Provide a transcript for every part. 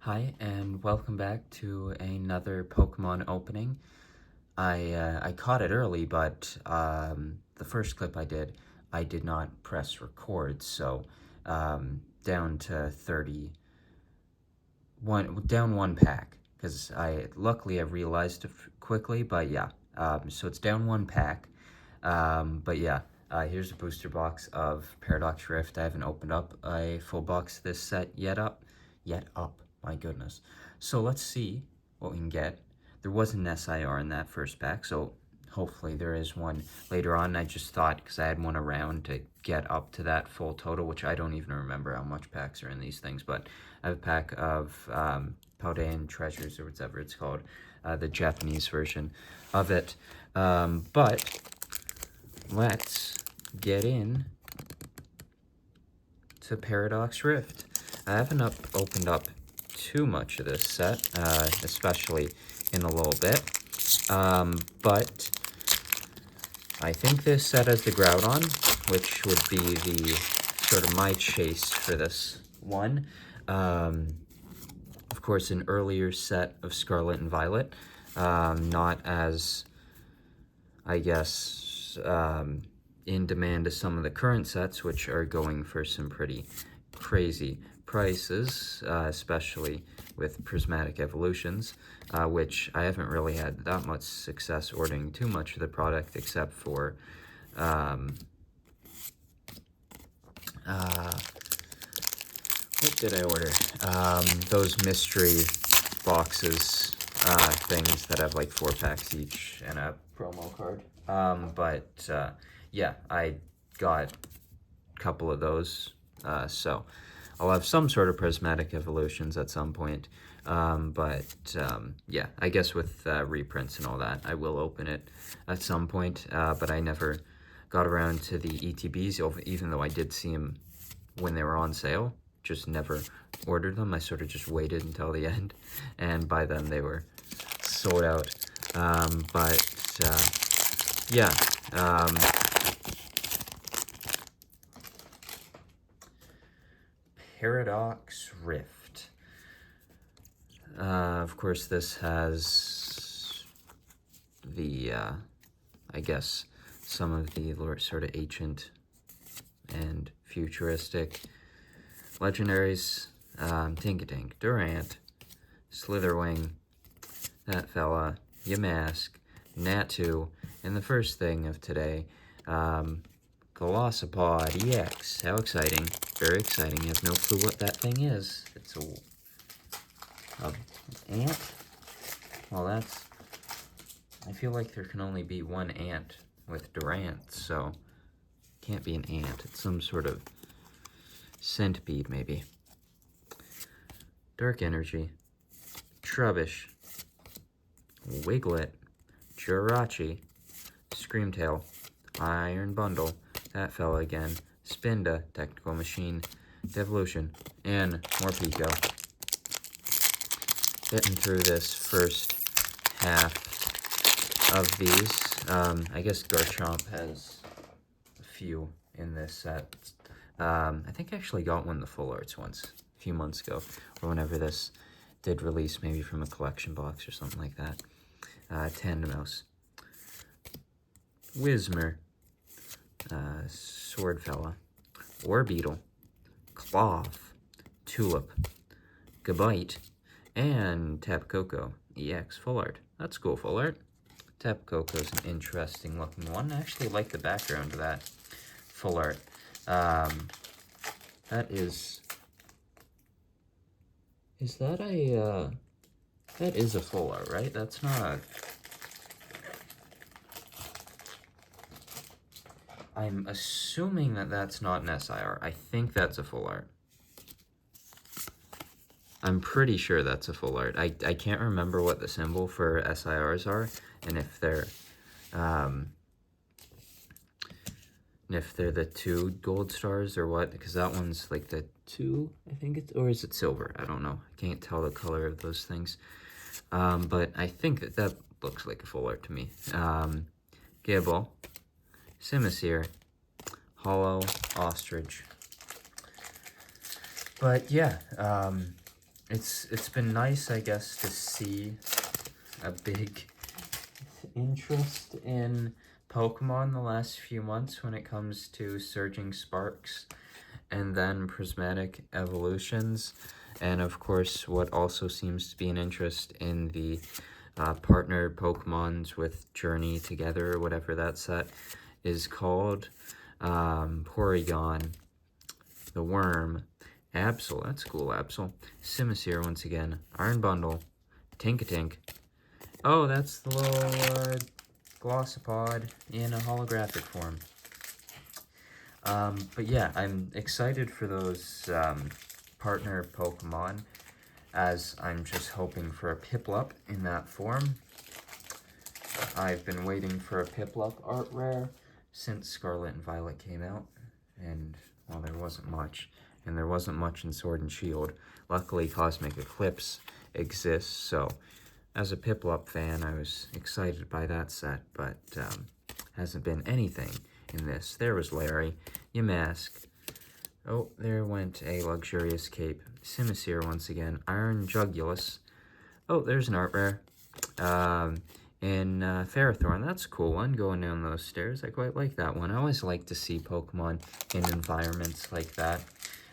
Hi, and welcome back to another Pokemon opening. I caught it early, but the first clip I did not press record, so down to 31, down one pack, because luckily I realized it quickly, but yeah, so it's down one pack, but yeah, here's a booster box of Paradox Rift. I haven't opened up a full box of this set yet up, my goodness. So let's see what we can get. There was an SIR in that first pack, so hopefully there is one later on. I just thought, because I had one around to get up to that full total, which I don't even remember how much packs are in these things, but I have a pack of Paldean Treasures, or whatever it's called, the Japanese version of it. But let's get in to Paradox Rift. I haven't opened up too much of this set, especially in a little bit, but I think this set has the Groudon, which would be the sort of my chase for this one. Of course, an earlier set of Scarlet and Violet, not as, I guess, in demand as some of the current sets, which are going for some pretty crazy prices, especially with Prismatic Evolutions, which I haven't really had that much success ordering too much of the product, except for what did I order? Those mystery boxes, things that have like 4 packs each and a promo card. Yeah, I got a couple of those, so I'll have some sort of Prismatic Evolutions at some point. Yeah, I guess with reprints and all that, I will open it at some point, but I never got around to the ETBs, even though I did see them when they were on sale. Just never ordered them. I sort of just waited until the end, and by then they were sold out. Yeah. Paradox Rift. Of course, this has the, I guess, some of the sort of ancient and futuristic legendaries. Tinkatank, Durant, Slitherwing, that fella, Yamask, Natu, and the first thing of today, Golisopod EX. How exciting. Very exciting. You have no clue what that thing is. It's an ant? Well, that's... I feel like there can only be one ant with Durant, so... Can't be an ant. It's some sort of centipede, maybe. Dark Energy, Trubbish, Wiglet, Jirachi, Screamtail, Iron Bundle, that fella again, Spinda, Technical Machine, Devolution, and more Pico. Getting through this first half of these. I guess Garchomp has a few in this set. I think I actually got one of the full arts once, a few months ago, or whenever this did release, maybe from a collection box or something like that. Tandemos, Whismur, Swordfella, Orbeetle, Cloth, Tulip, Gabite, and Tapu Koko EX Full Art. That's cool, Full Art. Tapu Koko's an interesting looking one. I actually like the background of that Full Art. That is that a, that is a Full Art, right? That's not a... I'm assuming that that's not an SIR. I think that's a Full Art. I'm pretty sure that's a Full Art. I can't remember what the symbol for SIRs are, and if they're the 2 gold stars or what, because that one's like the 2, I think it's, or is it silver? I don't know. I can't tell the color of those things. But I think that looks like a Full Art to me. Gible, Simisear, Hollow, Ostrich. But yeah, it's been nice, I guess, to see a big interest in Pokemon the last few months when it comes to Surging Sparks and then Prismatic Evolutions. And of course, what also seems to be an interest in the partnered Pokemons with Journey Together, or whatever that set is called. Porygon, the Worm, Absol, that's cool, Absol, Simisear once again, Iron Bundle, Tinkatink. Oh, that's the little Glossopod in a holographic form. But yeah, I'm excited for those partner Pokemon, as I'm just hoping for a Piplup in that form. I've been waiting for a Piplup art rare since Scarlet and Violet came out, and, well, there wasn't much. And there wasn't much in Sword and Shield. Luckily, Cosmic Eclipse exists, so as a Piplup fan, I was excited by that set, but hasn't been anything in this. There was Larry, Yamask. Oh, there went a Luxurious Cape. Simisear once again. Iron Jugulus. Oh, there's an art rare. And Ferrothorn, that's a cool one, going down those stairs. I quite like that one. I always like to see Pokemon in environments like that.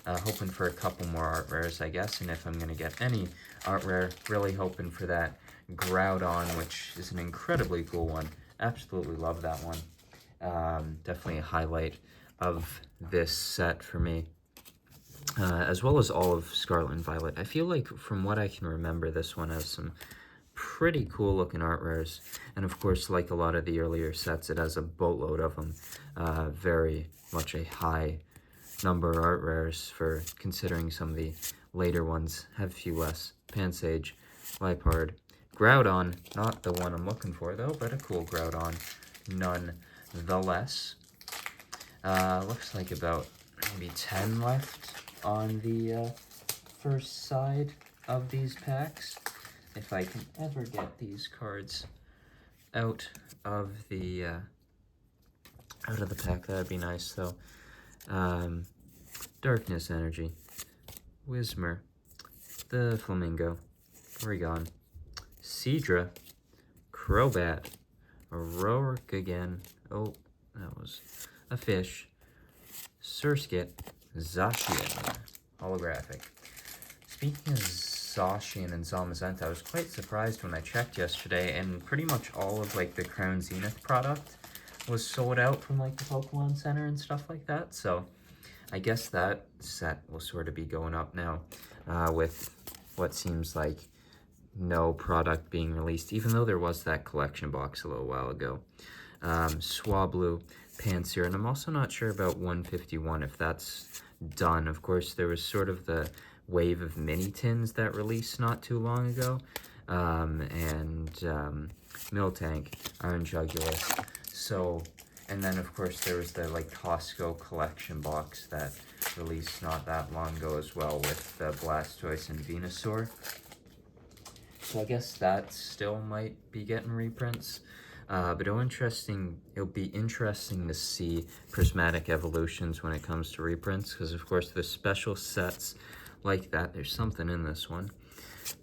Hoping for a couple more art rares, I guess, and if I'm going to get any art rare, really hoping for that Groudon, which is an incredibly cool one. Absolutely love that one. Definitely a highlight of this set for me. As well as all of Scarlet and Violet. I feel like, from what I can remember, this one has some pretty cool looking art rares. And of course, like a lot of the earlier sets, it has a boatload of them. Very much a high number of art rares, for considering some of the later ones have few less. Pansage, Liepard, Groudon, not the one I'm looking for though, but a cool Groudon nonetheless. Looks like about maybe 10 left on the first side of these packs. If I can ever get these cards out of the pack, that'd be nice though. Darkness Energy, Whismur, the Flamingo, Porygon, Seadra, Crobat, Auroric again, oh, that was a fish, Surskit, Zacian, holographic. Speaking of Zacian and Zamazenta, I was quite surprised when I checked yesterday, and pretty much all of, like, the Crown Zenith product was sold out from, like, the Pokemon Center and stuff like that, so I guess that set will sort of be going up now, with what seems like no product being released, even though there was that collection box a little while ago. Swablu, Pansear, and I'm also not sure about 151, if that's done. Of course, there was sort of the wave of mini tins that released not too long ago, and Miltank, Iron Jugulus, so, and then of course there was the, like, Costco collection box that released not that long ago as well, with the Blastoise and Venusaur. So I guess that still might be getting reprints. But it'll be interesting to see Prismatic Evolutions when it comes to reprints, because of course there's special sets like that. There's something in this one.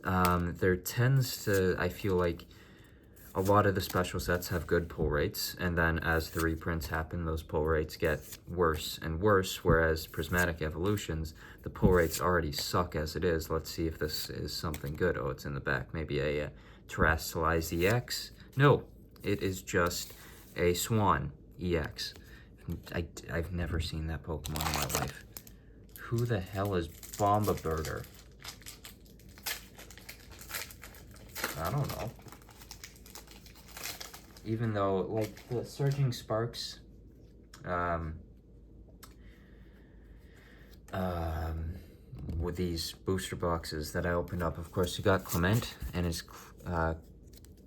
There tends to, I feel like, a lot of the special sets have good pull rates, and then as the reprints happen, those pull rates get worse and worse, whereas Prismatic Evolutions, the pull rates already suck as it is. Let's see if this is something good. Oh, it's in the back. Maybe a Terrastalize EX? No, it is just a Swan EX. I've never seen that Pokemon in my life. Who the hell is Bombabirder? I don't know. Even though, like, the Surging Sparks, with these booster boxes that I opened up, of course, you got Clement and his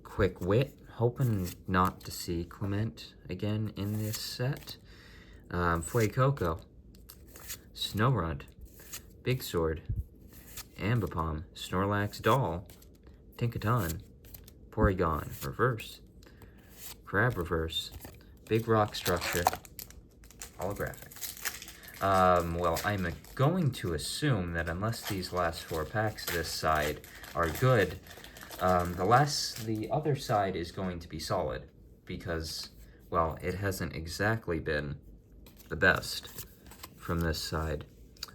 Quick Wit. Hoping not to see Clement again in this set. Fuecoco, Snorunt, Big Sword, Ambipom, Snorlax Doll, Tinkaton, Porygon Reverse, Crab Reverse, Big Rock Structure, holographic, Well, I'm going to assume that unless these last 4 packs this side are good, the other side is going to be solid, because, well, it hasn't exactly been the best from this side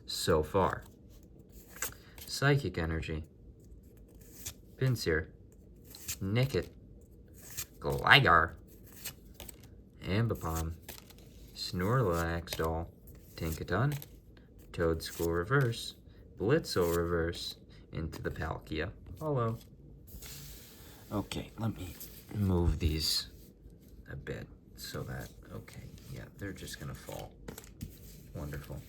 so far. Psychic Energy, Pinsir, Nickit, Gligar, Ambipom, Snorlax Doll, Tinkaton, Toedscool Reverse, Blitzel Reverse, into the Palkia Holo. Okay, let me move these a bit so that, okay, yeah, they're just gonna fall. Wonderful.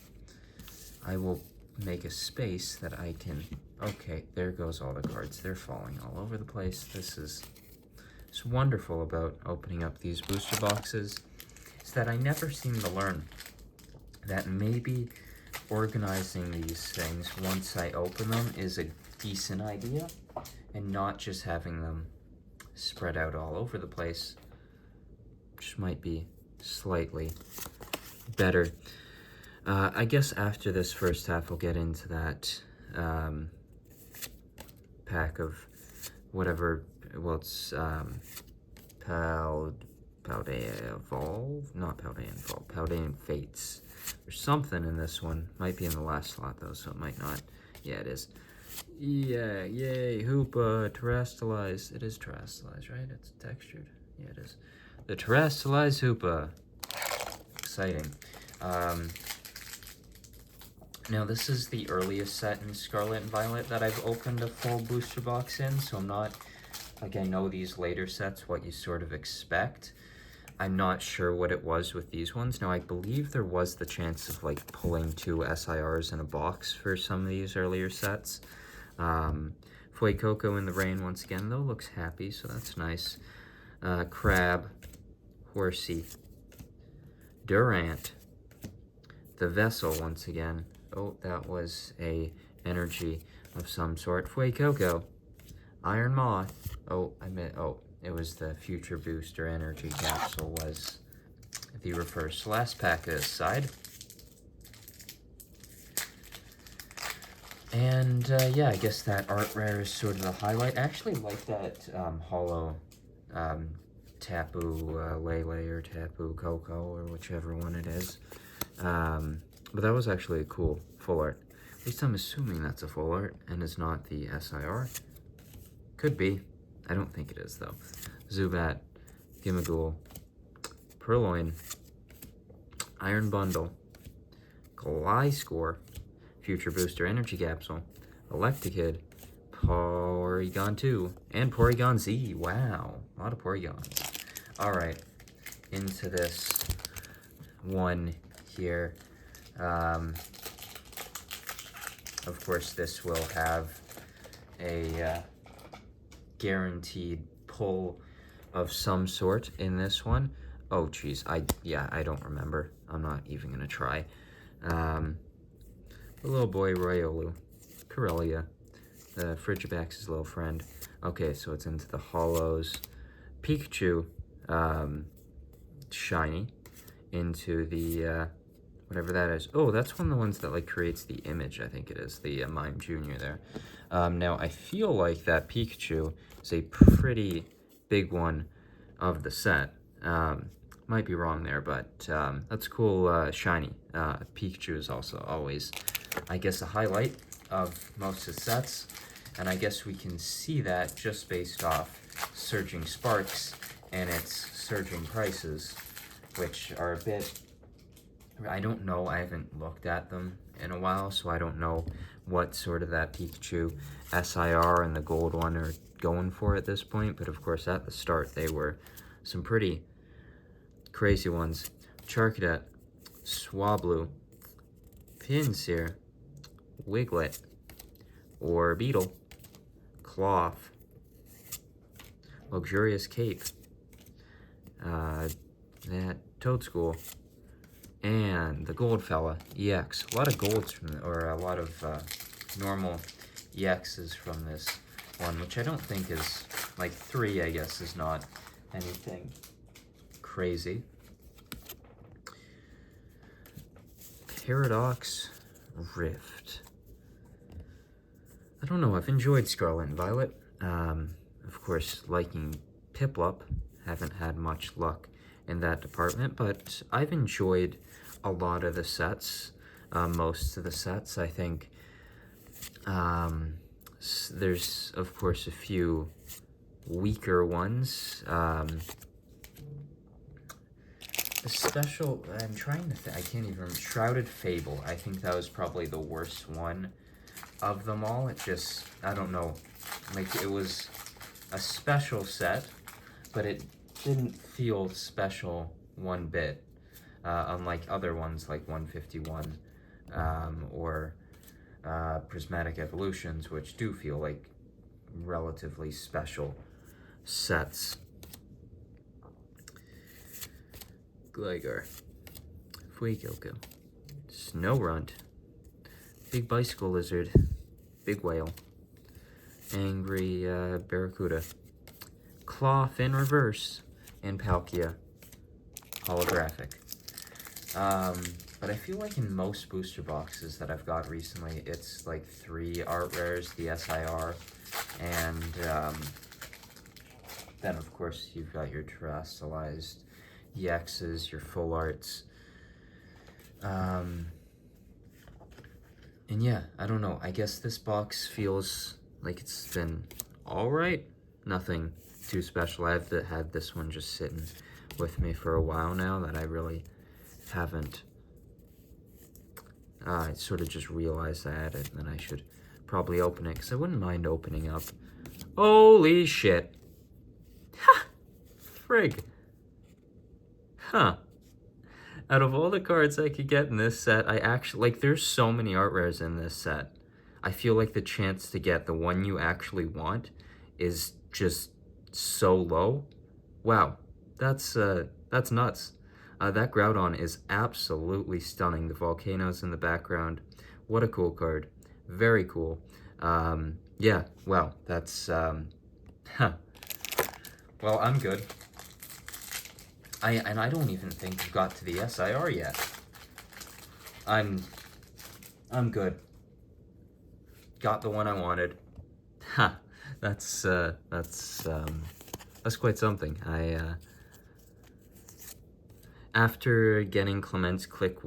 I will make a space that I can, okay, there goes all the cards. They're falling all over the place. This is what's wonderful about opening up these booster boxes, is that I never seem to learn that maybe organizing these things once I open them is a decent idea, and not just having them spread out all over the place, which might be slightly better. I guess after this first half, we'll get into that pack of whatever, well, it's Paldean Evolve? Not Paldean Evolve, Paldean Fates. There's something in this one. Might be in the last slot, though, so it might not. Yeah, it is. Yeah, yay, Hoopa, Terrestrialized. It is Terrestrialized, right? It's textured. Yeah, it is. The Terrestrialized Hoopa. Exciting. Now, this is the earliest set in Scarlet and Violet that I've opened a full booster box in, so I'm not, like, I know these later sets, what you sort of expect. I'm not sure what it was with these ones. Now, I believe there was the chance of, like, pulling 2 SIRs in a box for some of these earlier sets. Fuecoco in the rain once again, though, looks happy, so that's nice. Crab, Horsey, Durant, the Vessel once again. Oh, that was a energy of some sort. Fuecoco, Iron Moth. Oh, it was the Future Booster Energy Capsule was the reverse. Last pack of this side. And, yeah, I guess that art rare is sort of the highlight. I actually like that holo Tapu Lele or Tapu Koko or whichever one it is. But that was actually a cool full art. At least I'm assuming that's a full art and is not the SIR. Could be. I don't think it is, though. Zubat, Gimmighoul, Purloin, Iron Bundle, Gliscor, Future Booster Energy Capsule, Electakid, Porygon 2, and Porygon Z. Wow, a lot of Porygons. Alright, into this one here. Of course, this will have a guaranteed pull of some sort in this one. Oh, geez, I don't remember. I'm not even gonna try. The little boy Riolu, Corellia, the Frigibax's little friend. Okay, so it's into the holos. Pikachu, shiny, into the whatever that is. Oh, that's one of the ones that like creates the image, I think it is, the Mime Jr. there. Now, I feel like that Pikachu is a pretty big one of the set. Might be wrong there, but that's cool, shiny. Pikachu is also always, I guess, a highlight of most of the sets, and I guess we can see that just based off Surging Sparks and its surging prices, which are a bit, I don't know, I haven't looked at them in a while, so I don't know what sort of that Pikachu SIR and the gold one are going for at this point, but of course at the start they were some pretty crazy ones. Charcadet, Swablu, Pinsir, Wiglet, Orbeetle, Cloth, Luxurious Cape, that Toedscool, and the Gold Fella EX. A lot of golds from, or a lot of normal EXs from this one, which I don't think is, like 3, I guess, is not anything crazy. Paradox Rift. I don't know, I've enjoyed Scarlet and Violet. Of course, liking Piplup, haven't had much luck in that department, but I've enjoyed a lot of the sets, most of the sets. I think there's, of course, a few weaker ones. The special, I'm trying to think, I can't even remember, Shrouded Fable. I think that was probably the worst one of them all. It just, I don't know, like it was a special set, but it didn't feel special one bit, unlike other ones like 151 or Prismatic Evolutions, which do feel like relatively special sets. Gligar, Fuecoco, Snorunt, Big Bicycle Lizard, Big Whale, Angry Barracuda, Cloth in Reverse, and Palkia, Holographic. But I feel like in most booster boxes that I've got recently, it's like 3 art rares, the SIR, and then of course you've got your terrestrialized EXs, your full arts. And yeah, I don't know. I guess this box feels like it's been alright. Nothing too special. I've had this one just sitting with me for a while now that I really haven't. I sort of just realized I had it, and I should probably open it, because I wouldn't mind opening up. Holy shit. Ha! Frig. Huh. Out of all the cards I could get in this set, I actually, like, there's so many art rares in this set. I feel like the chance to get the one you actually want is just so low. Wow, that's nuts. That Groudon is absolutely stunning. The volcanoes in the background. What a cool card. Very cool. Yeah, well, that's, huh. Well, I'm good. And I don't even think we've got to the SIR yet. I'm good. Got the one I wanted. Ha! That's quite something. After getting Clement's Quick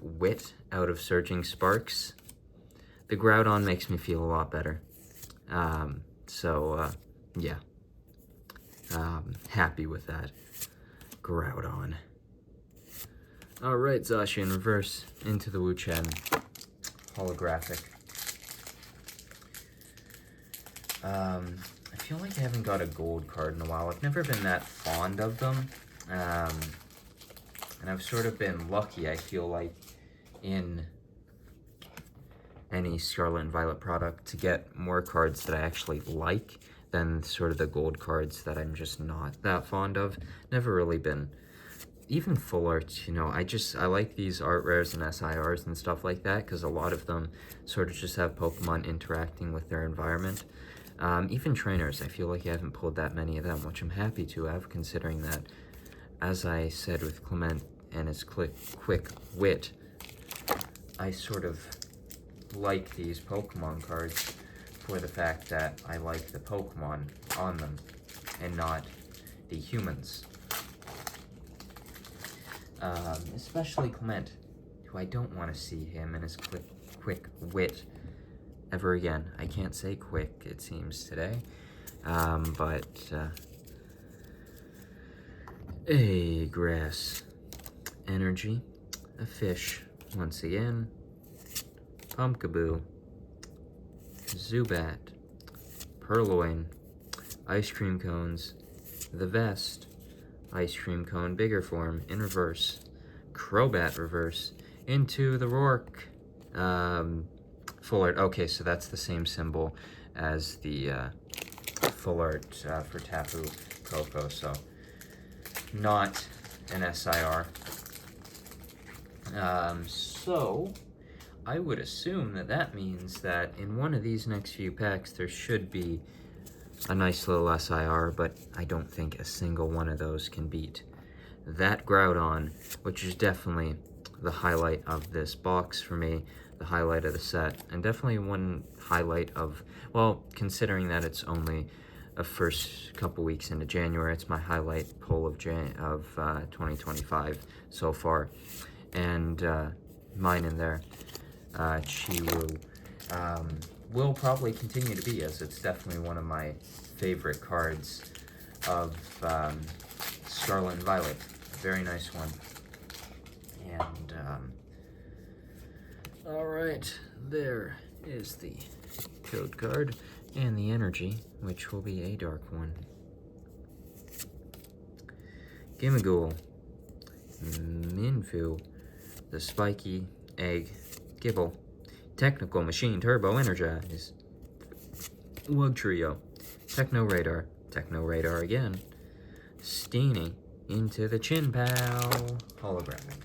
Wit out of Surging Sparks, the Groudon makes me feel a lot better. Yeah. Happy with that. Groudon. Alright, Zacian Reverse into the Wu-Chen Holographic. I feel like I haven't got a gold card in a while. I've never been that fond of them. And I've sort of been lucky, I feel like, in any Scarlet and Violet product to get more cards that I actually like than sort of the gold cards that I'm just not that fond of. Never really been. Even full arts, you know, I like these art rares and SIRs and stuff like that, because a lot of them sort of just have Pokemon interacting with their environment. Even trainers, I feel like I haven't pulled that many of them, which I'm happy to have, considering that, as I said with Clement and his quick wit, I sort of like these Pokemon cards for the fact that I like the Pokemon on them and not the humans. Especially Clement, who I don't want to see him and his quick wit ever again. I can't say quick, it seems, today. A grass energy, a fish once again, Pumpkaboo, Zubat, Purloin, Ice Cream Cones, the Vest, Ice Cream Cone bigger form in reverse, Crobat reverse, into the Rourke, full art. Okay, so that's the same symbol as the full art for Tapu Koko, so not an SIR. So I would assume that means that in one of these next few packs there should be a nice little SIR, but I don't think a single one of those can beat that Groudon, which is definitely the highlight of this box for me, the highlight of the set, and definitely one highlight of, well, considering that it's only a first couple weeks into January, it's my highlight pull of 2025 so far. And mine in there, Chiwu, will probably continue to be, as it's definitely one of my favorite cards of Scarlet and Violet. Very nice one. And all right, there is the code card and the energy, which will be a dark one. Gimmighoul, Minfu, the Spiky Egg, Gibble, Technical Machine Turbo Energize, Wugtrio, Techno Radar again, Steenie, into the Chin-Pal, holographic.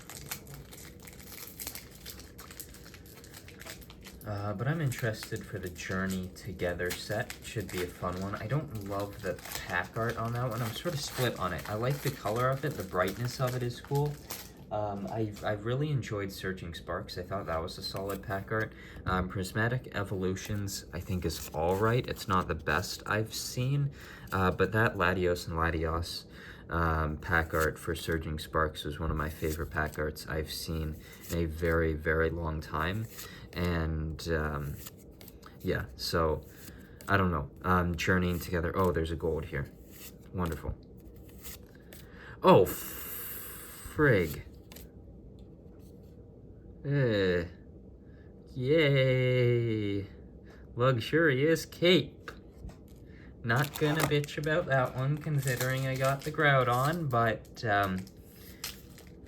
But I'm interested for the Journey Together set. Should be a fun one. I don't love the pack art on that one. I'm sort of split on it. I like the color of it. The brightness of it is cool. I really enjoyed Surging Sparks. I thought that was a solid pack art. Prismatic Evolutions, I think, is alright. It's not the best I've seen, but that Latios and Latios pack art for Surging Sparks was one of my favorite pack arts I've seen in a very, very long time. And yeah, so I don't know. Journeying Together. Oh, there's a gold here. Wonderful. Oh, frig. Yay. Luxurious Cape. Not gonna bitch about that one, considering I got the Groudon, but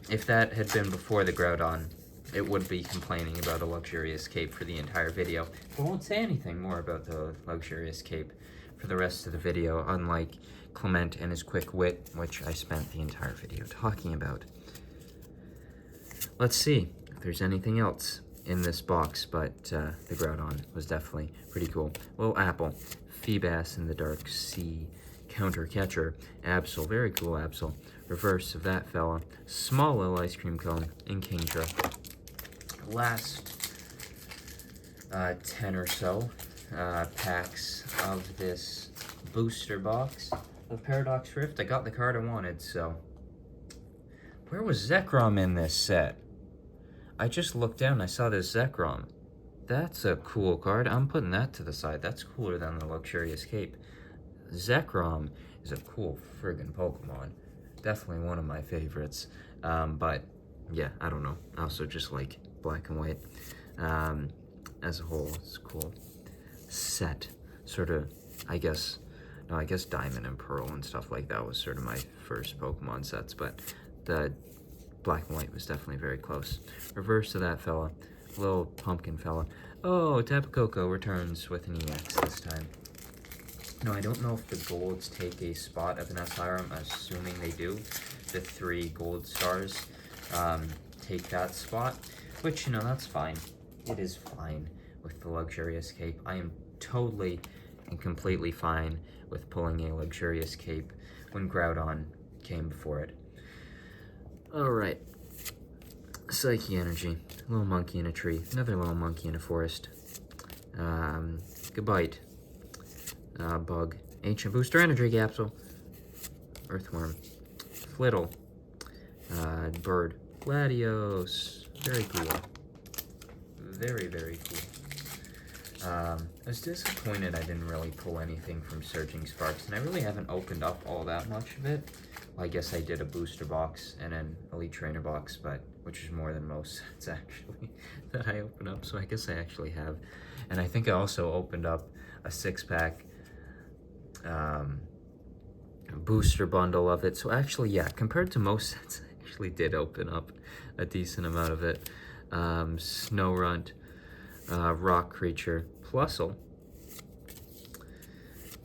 if that had been before the Groudon, it would be complaining about a Luxurious Cape for the entire video. I won't say anything more about the Luxurious Cape for the rest of the video, unlike Clement and his Quick Wit, which I spent the entire video talking about. Let's see if there's anything else in this box, but the Groudon was definitely pretty cool. Little Apple, Feebas in the Dark Sea, Counter Catcher, Absol, very cool Absol, reverse of that fella, small little ice cream cone, and Kingdra. Last 10 or so packs of this booster box of Paradox Rift. I got the card I wanted, so. Where was Zekrom in this set? I just looked down, I saw this Zekrom. That's a cool card. I'm putting that to the side. That's cooler than the Luxurious Cape. Zekrom is a cool friggin' Pokemon. Definitely one of my favorites. But yeah, I don't know. I also just like Black and White. As a whole, it's a cool set. Sort of, I guess Diamond and Pearl and stuff like that was sort of my first Pokemon sets, but the Black and White was definitely very close. Reverse of that fella. Little pumpkin fella. Oh, Tapu Koko returns with an EX this time. No, I don't know if the golds take a spot of an SR. I'm assuming they do. The 3 gold stars take that spot, which, you know, that's fine. It is fine with the Luxurious Cape. I am totally and completely fine with pulling a Luxurious Cape when Groudon came before it. Alright. Psyche Energy. Little monkey in a tree. Another little monkey in a forest. Goodbite. Bug. Ancient Booster Energy Capsule. Earthworm. Flittle. Bird. Latios. Very cool. Very, very cool. I was disappointed I didn't really pull anything from Surging Sparks, and I really haven't opened up all that much of it. Well, I guess I did a booster box and an Elite Trainer box, but which is more than most sets actually that I open up, so I guess I actually have. And I think I also opened up a 6-pack booster bundle of it. So actually, yeah, compared to most sets, I actually did open up a decent amount of it. Snorunt, Rock Creature, Plusle,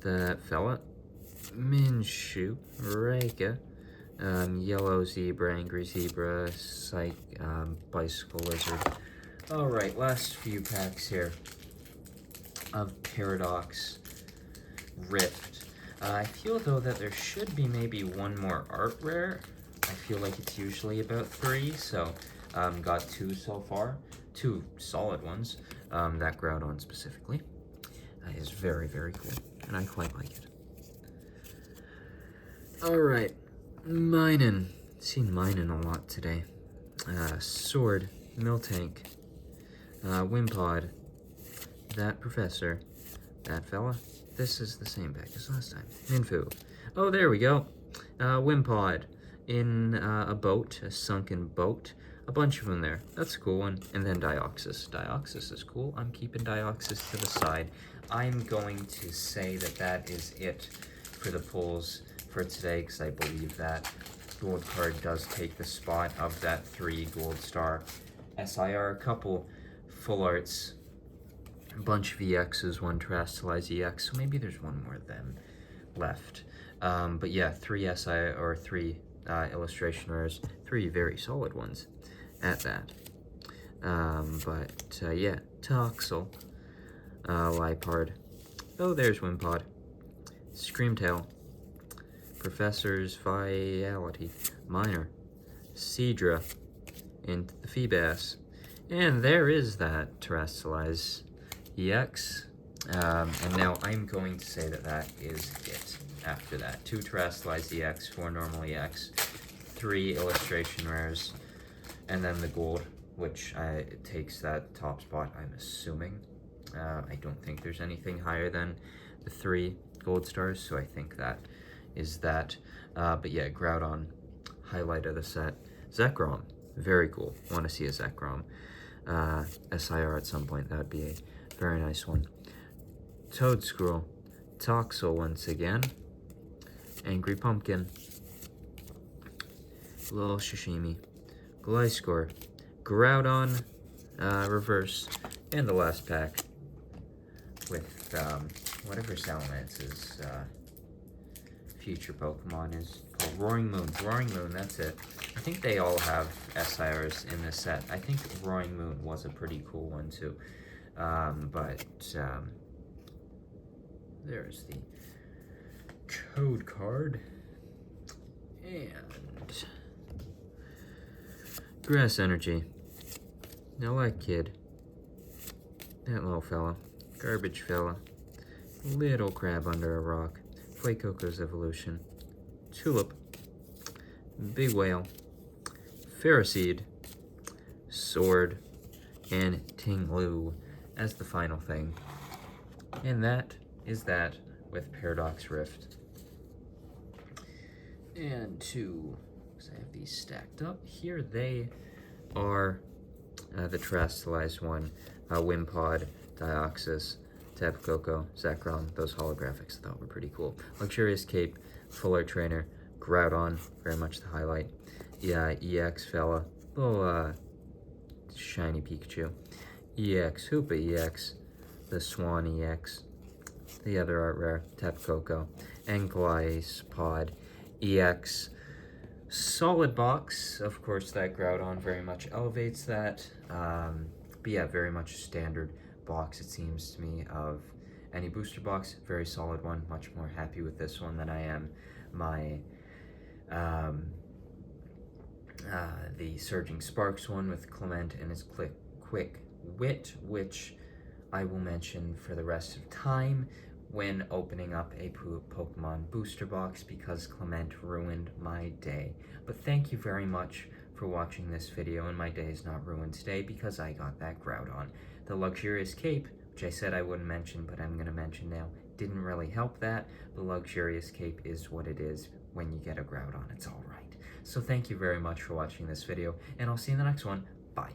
that fella, Minshew, Reka, Yellow Zebra, Angry Zebra, Bicycle Lizard. Alright, last few packs here of Paradox Rift. I feel, though, that there should be maybe one more art rare. I feel like it's usually about 3, so Got 2 so far, 2 solid ones. That Groudon specifically is very, very cool, and I quite like it. Alright, Minun. Seen Minun a lot today. Sword, Miltank, Wimpod, that Professor, that fella. This is the same pack as last time. Minfu. Oh, there we go. Wimpod in a boat, a sunken boat. A bunch of them there. That's a cool one. And then Dioxys. Dioxys is cool. I'm keeping Dioxys to the side. I'm going to say that that is it for the pulls for today, because I believe that gold card does take the spot of that 3 gold star SIR. A couple full arts, a bunch of EXs, 1 Terastallize EX, so maybe there's 1 more of them left. But yeah, 3 SI or 3 illustration rares, 3 very solid ones at that. Yeah, Toxel, Lipard. Oh, there's Wimpod. Screamtail. Professor's Viality. Minor. Seadra. And the Feebas. And there is that Terastallize EX. And now I'm going to say that that is it after that. 2 Terastallize EX, 4 normal EX, 3 illustration rares, and then the gold, which takes that top spot, I'm assuming. I don't think there's anything higher than the 3 gold stars, so I think that is that. But yeah, Groudon, highlight of the set. Zekrom, very cool. Want to see a Zekrom SIR at some point. That would be a very nice one. Toedscruel, Toxel once again, Angry Pumpkin, Little Shishimi, Gliscor, Groudon, reverse, and the last pack with whatever Salamance's future Pokemon is called. Roaring Moon. Roaring Moon, that's it. I think they all have SIRs in this set. I think Roaring Moon was a pretty cool one too. There's the code card. And Grass Energy. Now that kid. That little fella. Garbage fella. Little crab under a rock. Fuecoco's Evolution. Tulip. Big Whale. Ferroseed. Sword. And Tinglu as the final thing. And that is that with Paradox Rift. And because I have these stacked up, here they are, the Terastallized one, Wimpod, Dioxys, Tapu Koko, Zekrom, those holographics I thought were pretty cool. Luxurious Cape, Full Art Trainer, Groudon, very much the highlight. Yeah, EX fella, little shiny Pikachu. EX, Hoopa EX, the Swan EX, the other art rare, Tapu Koko, and Gliscor EX. Solid box, of course that Groudon very much elevates that, but yeah, very much standard box it seems to me of any booster box. Very solid one, much more happy with this one than I am my the Surging Sparks one with Clement and his Quick Wit, which I will mention for the rest of time when opening up a Pokemon booster box, because Clement ruined my day. But thank you very much for watching this video, and my day is not ruined today because I got that Groudon. The Luxurious Cape, which I said I wouldn't mention, but I'm going to mention now, didn't really help that. The Luxurious Cape is what it is when you get a Groudon. It's alright. So thank you very much for watching this video, and I'll see you in the next one. Bye.